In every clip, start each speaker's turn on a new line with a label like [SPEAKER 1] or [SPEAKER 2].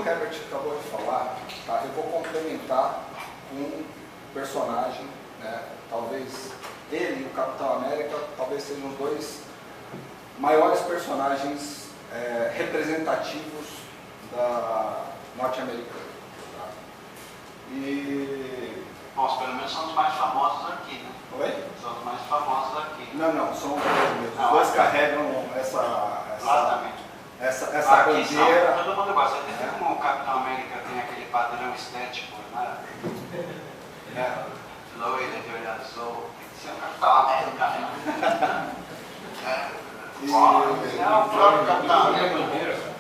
[SPEAKER 1] o Herbert acabou de falar, tá, eu vou complementar com um personagem, né, talvez ele e o Capitão América talvez sejam os dois maiores personagens representativos da norte-americana. Tá? E...
[SPEAKER 2] Bom, pelo menos são os mais famosos aqui, né?
[SPEAKER 1] Oi?
[SPEAKER 2] São os mais famosos aqui.
[SPEAKER 1] Não, são os dois mesmo. Os dois carregam essa
[SPEAKER 2] aqui
[SPEAKER 1] bandeira.
[SPEAKER 2] todo mundo gosta. Você vê como o Capitão América tem aquele padrão estético, né? Loira de olho azul, tem que ser o Capitão América, né? É o próprio Capitão América.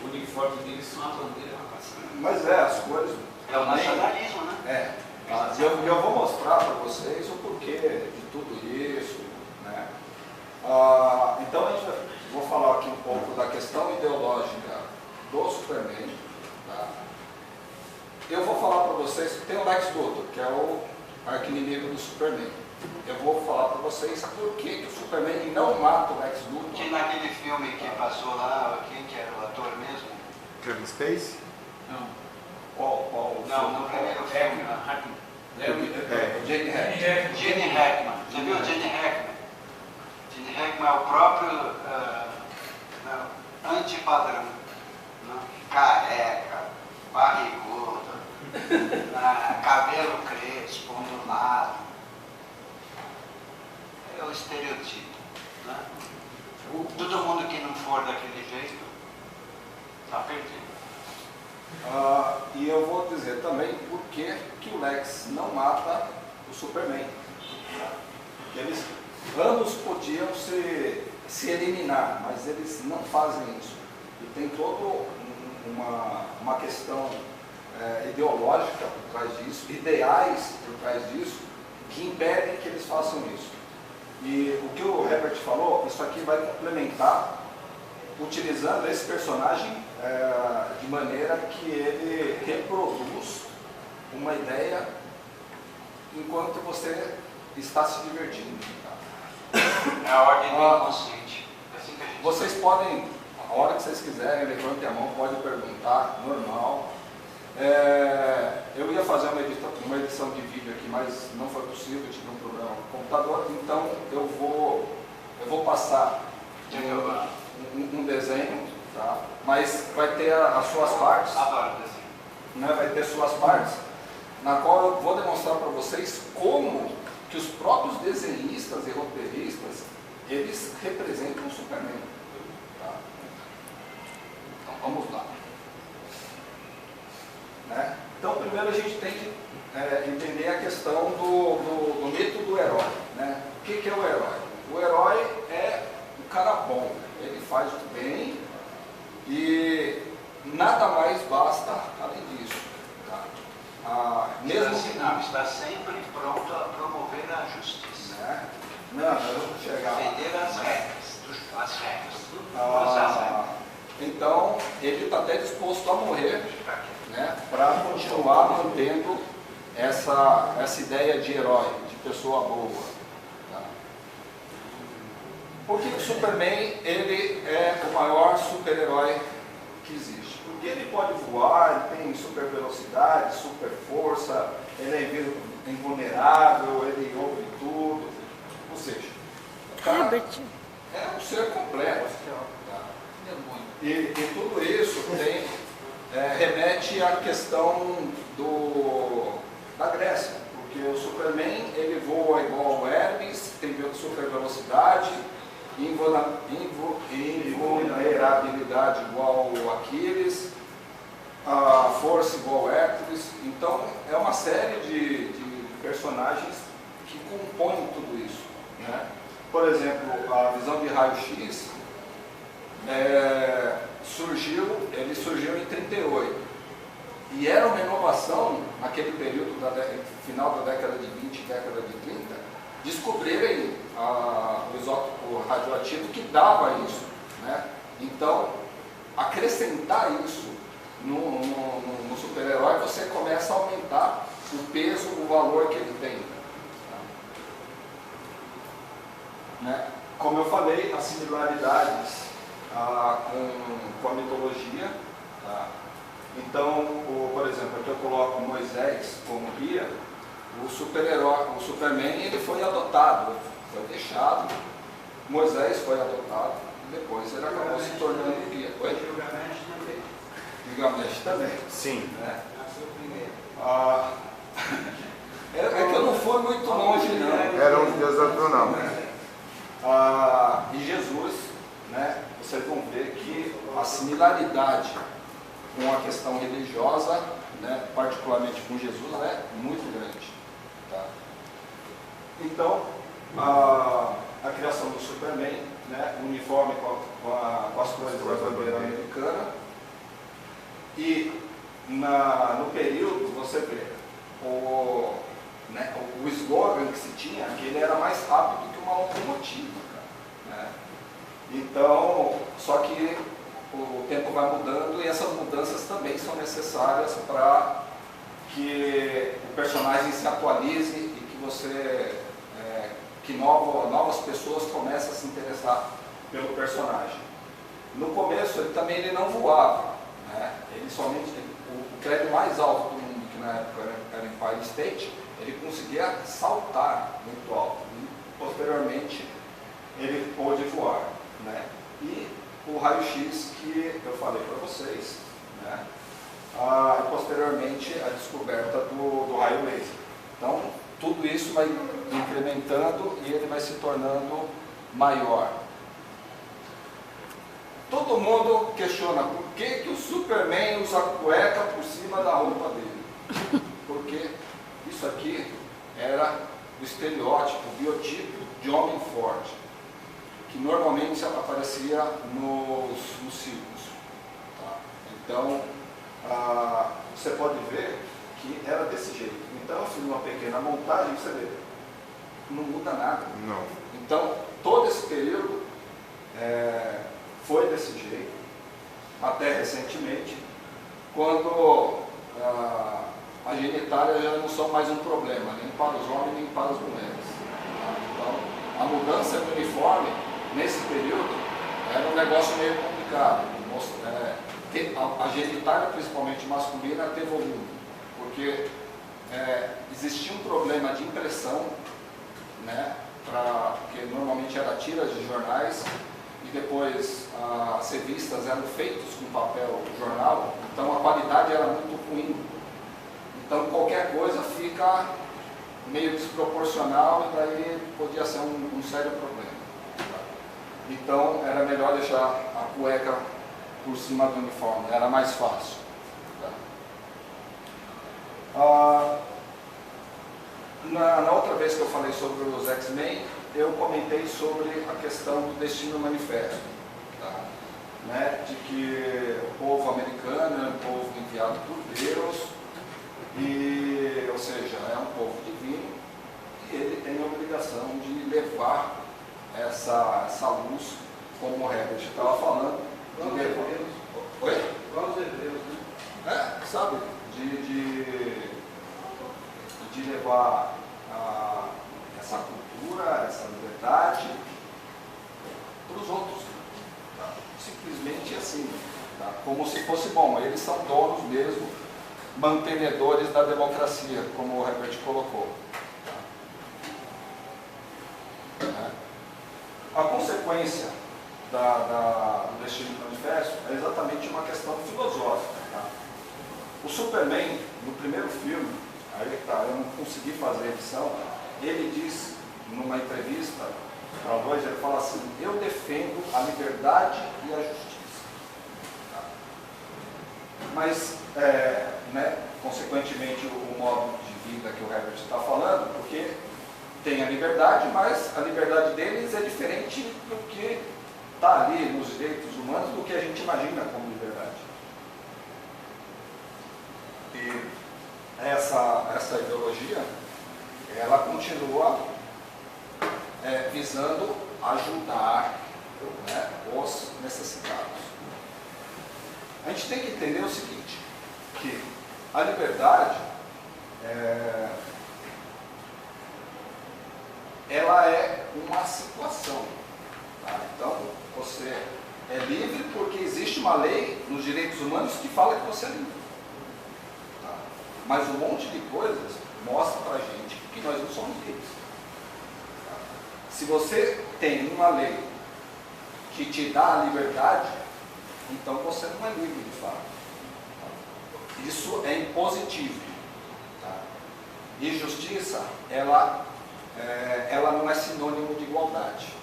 [SPEAKER 3] O uniforme deles são a bandeira.
[SPEAKER 1] Mas as cores.
[SPEAKER 2] É o nacionalismo, né?
[SPEAKER 1] Eu vou mostrar para vocês o porquê de tudo isso, né? Então, vou falar aqui um pouco da questão ideológica do Superman. Tá? Eu vou falar para vocês que tem o Lex Luthor, que é o arqui-inimigo do Superman. Eu vou falar para vocês por que o Superman não mata o Lex Luthor.
[SPEAKER 2] Que naquele filme que passou lá, quem que era o ator mesmo?
[SPEAKER 4] Kevin Space?
[SPEAKER 3] Não.
[SPEAKER 1] Qual?
[SPEAKER 2] Não, no primeiro filme.
[SPEAKER 1] Gene Hackman.
[SPEAKER 2] Gene Hackman. Você viu o Gene Hackman? Gene Hackman é o próprio antipadrão. Careca, barrigudo, cabelo crespo, ondulado. É o estereotipo. Né? Todo mundo que não for daquele jeito está perdido.
[SPEAKER 1] E eu vou dizer também por que o Lex não mata o Superman. Eles ambos podiam se eliminar, mas eles não fazem isso. E tem toda uma questão ideológica por trás disso, ideais por trás disso, que impedem que eles façam isso. E o que o Herbert falou, isso aqui vai complementar utilizando esse personagem de maneira que ele reproduz uma ideia enquanto você está se divertindo. Tá?
[SPEAKER 2] É a ordem do inconsciente. É assim que a gente...
[SPEAKER 1] Vocês podem, a hora que vocês quiserem, levantem a mão, pode perguntar, normal. Eu ia fazer uma edição de vídeo aqui, mas não foi possível, eu tive um problema no computador, então eu vou passar um desenho, tá? Mas vai ter as suas partes.
[SPEAKER 2] Adoro desenho.
[SPEAKER 1] Né? Vai ter suas partes, na qual eu vou demonstrar para vocês como que os próprios desenhistas e roteiristas, eles representam o Superman. Tá? Então vamos lá. Né? Então primeiro a gente tem que entender a questão do mito do herói. Né? O que é o herói? O herói é o cara bom, ele faz o bem e nada mais basta além disso. Tá?
[SPEAKER 2] Está sempre pronto a promover a justiça.
[SPEAKER 1] Né? Não, eu vou chegar lá.
[SPEAKER 2] Defender as regras. As regras.
[SPEAKER 1] Então, ele está até disposto a morrer, né, para continuar mantendo essa ideia de herói, de pessoa boa. Tá? Por que o Superman ele é o maior super-herói que existe? Porque ele pode voar, ele tem super velocidade, super força, ele é invulnerável, ele ouve tudo. Ou seja, o cara é um ser completo. Tá? E tudo isso remete à questão da Grécia, porque o Superman ele voa igual ao Hermes, tem super velocidade, invulnerabilidade igual ao Aquiles, a força igual ao Hércules. Então é uma série de personagens que compõem tudo isso. Né? Por exemplo, a visão de raio-x ele surgiu em 38 e era uma inovação naquele período final da década de 20, década de 30, descobrirem o isótopo radioativo que dava isso, né? Então acrescentar isso no super-herói, você começa a aumentar o peso, o valor que ele tem. Tá? Né? Como eu falei, as similaridades com a mitologia, tá? Então, por exemplo, aqui eu coloco Moisés como guia, o super-herói, o Superman, ele foi adotado, foi deixado, Moisés foi adotado, e depois ele acabou se tornando guia. Gilgamesh também.
[SPEAKER 4] Sim.
[SPEAKER 1] Né?
[SPEAKER 2] Nasceu primeiro.
[SPEAKER 1] É que eu não fui muito longe, não.
[SPEAKER 4] Era um deus astronal.
[SPEAKER 1] E Jesus, né, vocês vão ver que a similaridade com a questão religiosa, né, particularmente com Jesus, é muito grande. Tá? Então, a criação do Superman, né, uniforme com as cores da bandeira americana, e no período, você vê, o slogan que se tinha, que ele era mais rápido que uma locomotiva, cara, né? Então, só que o tempo vai mudando e essas mudanças também são necessárias para que o personagem se atualize e que você, que novas pessoas comecem a se interessar pelo personagem. No começo ele não voava, né? Ele somente, o prédio mais alto do mundo, que na época era Empire State, ele conseguia saltar muito alto e posteriormente ele pôde voar, né? E o raio-x que eu falei para vocês, né? E posteriormente a descoberta do raio laser. Então tudo isso vai incrementando e ele vai se tornando maior. Todo mundo questiona por que o Superman usa cueca por cima da roupa dele. Porque isso aqui era o estereótipo, o biotipo de homem forte, que normalmente aparecia nos circos. Tá? Então, você pode ver que era desse jeito. Então, eu fiz uma pequena montagem, você vê, não muda nada.
[SPEAKER 4] Não.
[SPEAKER 1] Então, todo esse período foi desse jeito, até recentemente, quando a genitália já não são mais um problema, nem para os homens, nem para as mulheres. Então, a mudança do uniforme, nesse período, era um negócio meio complicado. A genitália, principalmente masculina, ter volume, porque existia um problema de impressão, né, porque normalmente era tiras de jornais, e depois as revistas eram feitas com papel jornal, então a qualidade era muito ruim. Então qualquer coisa fica meio desproporcional e daí podia ser um sério problema. Então era melhor deixar a cueca por cima do uniforme, era mais fácil. Na outra vez que eu falei sobre os X-Men, eu comentei sobre a questão do Destino Manifesto, tá? Né? De que o povo americano é um povo enviado por Deus, ou seja, é um povo divino, e ele tem a obrigação de levar essa luz, como o Herbert estava falando, de levar. Oi?
[SPEAKER 2] Igual os hebreus, né?
[SPEAKER 1] Sabe? De levar essa cultura, essa liberdade para os outros. Tá? Simplesmente assim, tá? Como se fosse bom. Eles são donos mesmo, mantenedores da democracia, como o Herbert colocou. Tá? A consequência do Destino Manifesto é exatamente uma questão filosófica. Tá? O Superman, no primeiro filme, aí tá, eu não consegui fazer a edição, ele diz numa entrevista para o Lois, ele fala assim: eu defendo a liberdade e a justiça. Tá? Mas, né, consequentemente, o modo de vida que o Herbert está falando, porque tem a liberdade, mas a liberdade deles é diferente do que está ali nos direitos humanos, do que a gente imagina como liberdade. E essa ideologia, ela continua visando ajudar, né, os necessitados. A gente tem que entender o seguinte, que a liberdade ela é uma situação. Tá? Então, você é livre porque existe uma lei nos direitos humanos que fala que você é livre. Mas um monte de coisas mostra para a gente que nós não somos livres. Se você tem uma lei que te dá a liberdade, então você não é livre de fato. Isso é impositivo. Tá? E justiça, ela não é sinônimo de igualdade.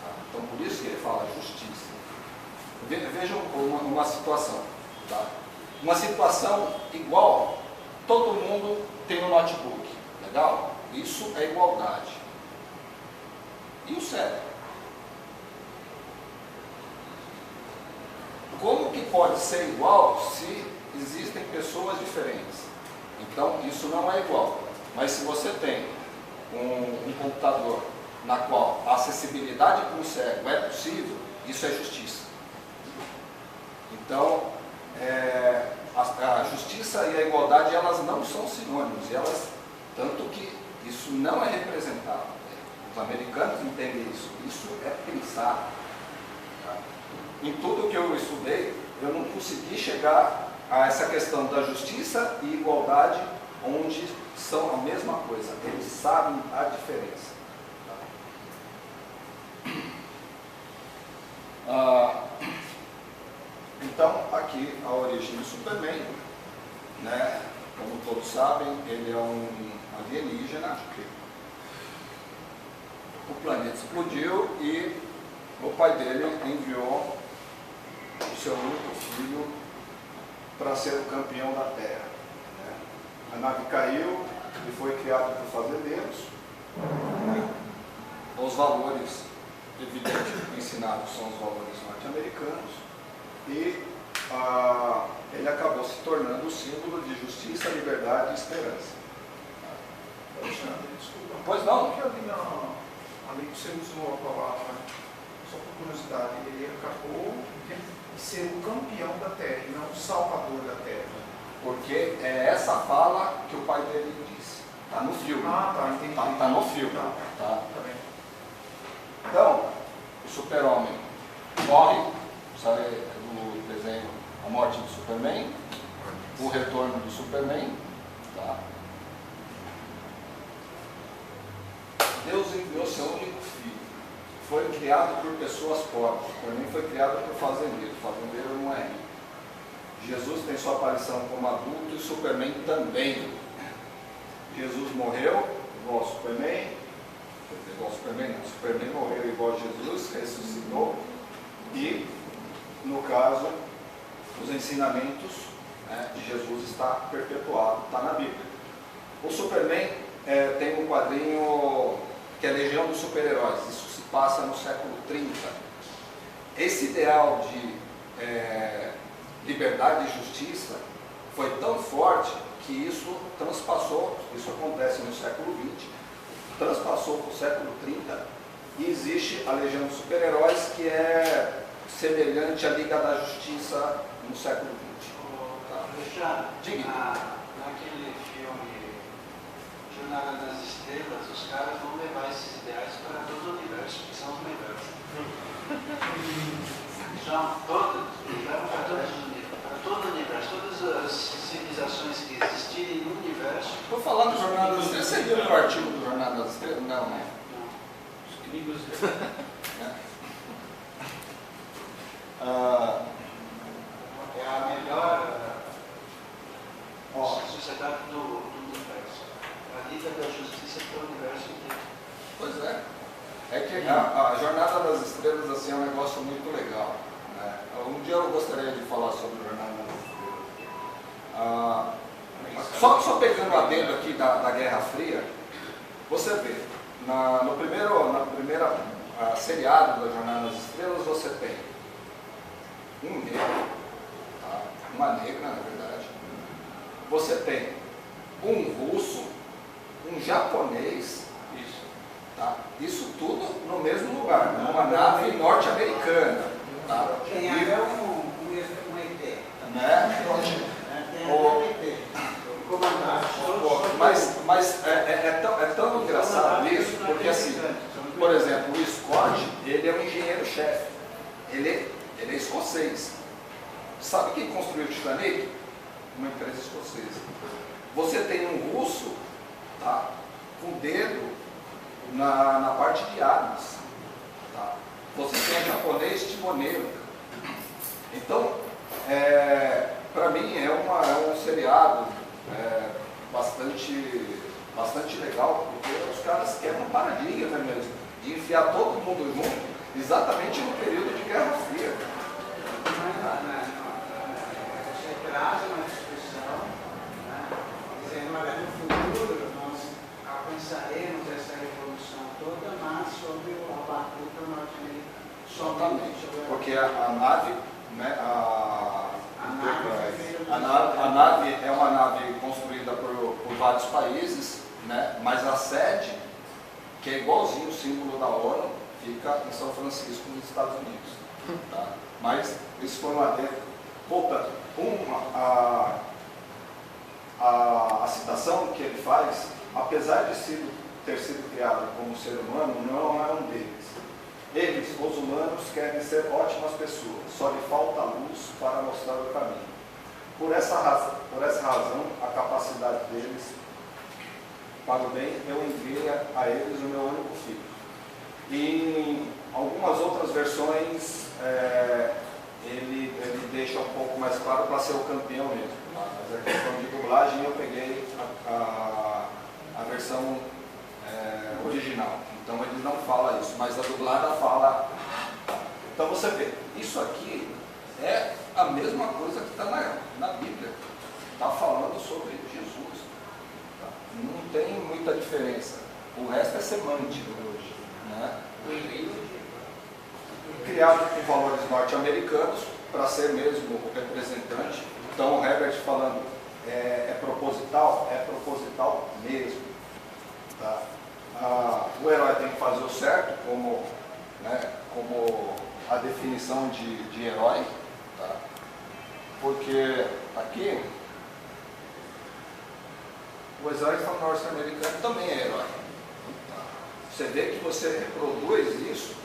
[SPEAKER 1] Tá? Então por isso que ele fala justiça. Vejam uma situação. Tá? Uma situação igual, todo mundo tem um notebook. Legal? Isso é igualdade. E o cérebro? Como que pode ser igual se existem pessoas diferentes? Então, isso não é igual. Mas se você tem um computador na qual a acessibilidade para o cérebro é possível, isso é justiça. Então, a justiça e a igualdade, elas não são sinônimos. Tanto que isso não é representado. Os americanos entendem isso. Isso é pensado. Tá? Em tudo que eu estudei, eu não consegui chegar a essa questão da justiça e igualdade, onde são a mesma coisa. Eles sabem a diferença. Tá? Então, aqui a origem do Superman, né? Como todos sabem, ele é um alienígena. O planeta explodiu e o pai dele enviou o seu único filho para ser o campeão da Terra. Né? A nave caiu e foi criado por fazendeiros. Os valores, evidentemente, ensinados são os valores norte-americanos. E ele acabou se tornando o símbolo de justiça, liberdade e esperança.
[SPEAKER 4] Alexandre, desculpa.
[SPEAKER 1] Pois não?
[SPEAKER 4] Porque ali que você usou a palavra, só por curiosidade, ele acabou de ser o campeão da Terra e não o salvador da Terra.
[SPEAKER 1] Porque é essa fala que o pai dele disse. Está no filme.
[SPEAKER 4] Ah, tá, entendi.
[SPEAKER 1] Tá no filme.
[SPEAKER 4] Tá.
[SPEAKER 1] Tá?
[SPEAKER 4] Tá bem.
[SPEAKER 1] Então, o super-homem morre, sabe do desenho A Morte do Superman, O Retorno do Superman. Tá? Deus enviou seu único filho. Foi criado por pessoas pobres, porém foi criado por fazendeiro. Fazendeiro não é rico. Jesus tem sua aparição como adulto e Superman também. Jesus morreu igual ao Superman. Igual ao Superman não. Superman morreu igual a Jesus, ressuscitou. E, no caso, os ensinamentos, né, de Jesus está perpetuado, está na Bíblia. O Superman tem um quadrinho que é Legião dos Super-Heróis. Isso se passa no século 30. Esse ideal de liberdade e justiça foi tão forte que isso transpassou, isso acontece no século 20, transpassou para o século 30 e existe a Legião dos Super-Heróis, que é semelhante à Liga da Justiça no século 20. Tá?
[SPEAKER 2] Alexandre,
[SPEAKER 1] Diga.
[SPEAKER 2] naquele filme Jornada das Estrelas, os caras vão levar esses ideais para todo o universo, que são os melhores. São todos, levam para todo o universo, todas as civilizações que existirem no universo.
[SPEAKER 1] Estou falando do Jornada das Estrelas. Você viu o artigo do Jornada das Estrelas? Não, né?
[SPEAKER 3] Os gringos.
[SPEAKER 2] É a melhor sociedade do universo. A Liga da Justiça para o universo inteiro.
[SPEAKER 1] Pois é. É que a Jornada das Estrelas assim, é um negócio muito legal. Né? Um dia eu gostaria de falar sobre a Jornada das Estrelas. Só pegando o adendo aqui da Guerra Fria, você vê, no primeira seriado da Jornada das Estrelas, você tem um negro, tá? Uma negra, na verdade. Você tem um russo, um japonês, tá? Isso tudo no mesmo lugar, numa nave norte-americana. Tá?
[SPEAKER 5] Tem até um ET.
[SPEAKER 1] Né? Mas é tão engraçado isso, porque assim, por exemplo, o Scott, ele é um engenheiro-chefe, ele é escocês. Sabe quem construiu o Titanic? uma empresa escocesa. Você tem um russo, tá, com o dedo na parte de armas. Tá? Você tem um japonês timoneiro. Então, para mim é um seriado bastante legal, porque os caras querem um paradigma mesmo, de enfiar todo mundo junto, exatamente no período de Guerra Fria.
[SPEAKER 5] Você traz uma discussão, né, dizendo, olha, no futuro nós alcançaremos essa revolução toda, mas sobre a batuta norte-americana.
[SPEAKER 1] Exatamente, porque a nave, né, a nave é uma nave construída por vários países, né, mas a sede, que é igualzinho o símbolo da ONU, fica em São Francisco, nos Estados Unidos. Tá? Mas isso foi uma dentro. Voltando, a citação que ele faz, apesar de ter sido criado como ser humano, não é um deles. Eles, os humanos, querem ser ótimas pessoas, só lhe falta luz para mostrar o caminho. Por essa razão, a capacidade deles para o bem, eu enviei a eles o meu único filho. E em algumas outras versões, ele deixa um pouco mais claro para ser o campeão mesmo. Tá? Mas a questão de dublagem, eu peguei a versão original. Então ele não fala isso, mas a dublada fala. Então você vê, isso aqui é a mesma coisa que está na Bíblia. Está falando sobre Jesus. Tá? Não tem muita diferença. O resto é semântico hoje. Né? Criado com valores norte-americanos para ser mesmo o representante. Então o Herbert falando é proposital mesmo. Tá? O herói tem que fazer o certo, como a definição de herói, tá? Porque aqui o exército norte-americano também é herói. Tá? Você vê que você reproduz isso.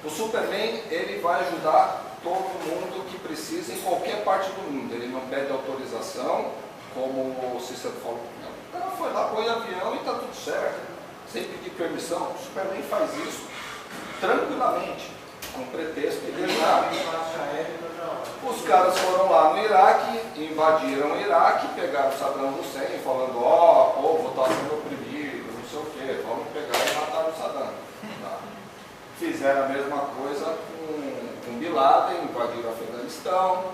[SPEAKER 1] O Superman, ele vai ajudar todo mundo que precisa em qualquer parte do mundo. Ele não pede autorização, como o Cícero falou. O cara foi lá, põe avião e está tudo certo. Sem pedir permissão, o Superman faz isso tranquilamente, com pretexto de guerra. Os caras foram lá no Iraque, invadiram o Iraque, pegaram Saddam Hussein, falando, ó, o povo está sendo oprimido, não sei o quê, vamos pegar e matar o Saddam. Tá? Fizeram a mesma coisa com Bin Laden, invadiram o Afeganistão,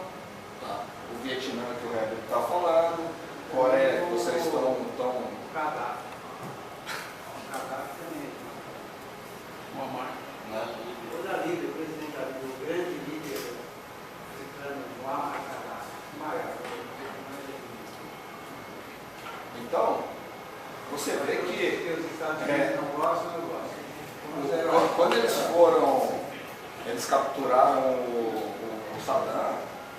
[SPEAKER 1] tá? O Vietnã que o Herbert está falando, Coreia, vocês estão
[SPEAKER 5] Toda a vida, o presidente da Líbia, o grande líder africano, Muammar Gaddafi, maior.
[SPEAKER 1] Então, você vê que
[SPEAKER 5] os Estados Unidos não gostam.
[SPEAKER 1] Quando eles capturaram o Saddam,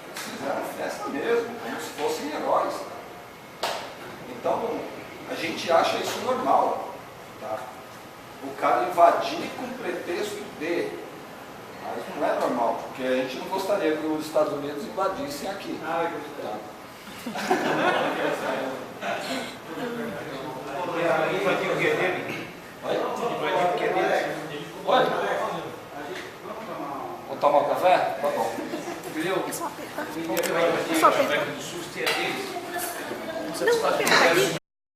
[SPEAKER 1] eles fizeram festa mesmo, como se fossem heróis. Então, a gente acha isso normal. Tá? O cara invadir com pretexto de, mas não é normal, porque a gente não gostaria que os Estados Unidos invadissem aqui. Tá?
[SPEAKER 3] Invadir o que dele? Invadir o que dele?
[SPEAKER 1] Oi? Vamos tomar um café? Tá bom.
[SPEAKER 3] Entendeu?
[SPEAKER 6] Só
[SPEAKER 3] O Sul é deles.
[SPEAKER 6] Não,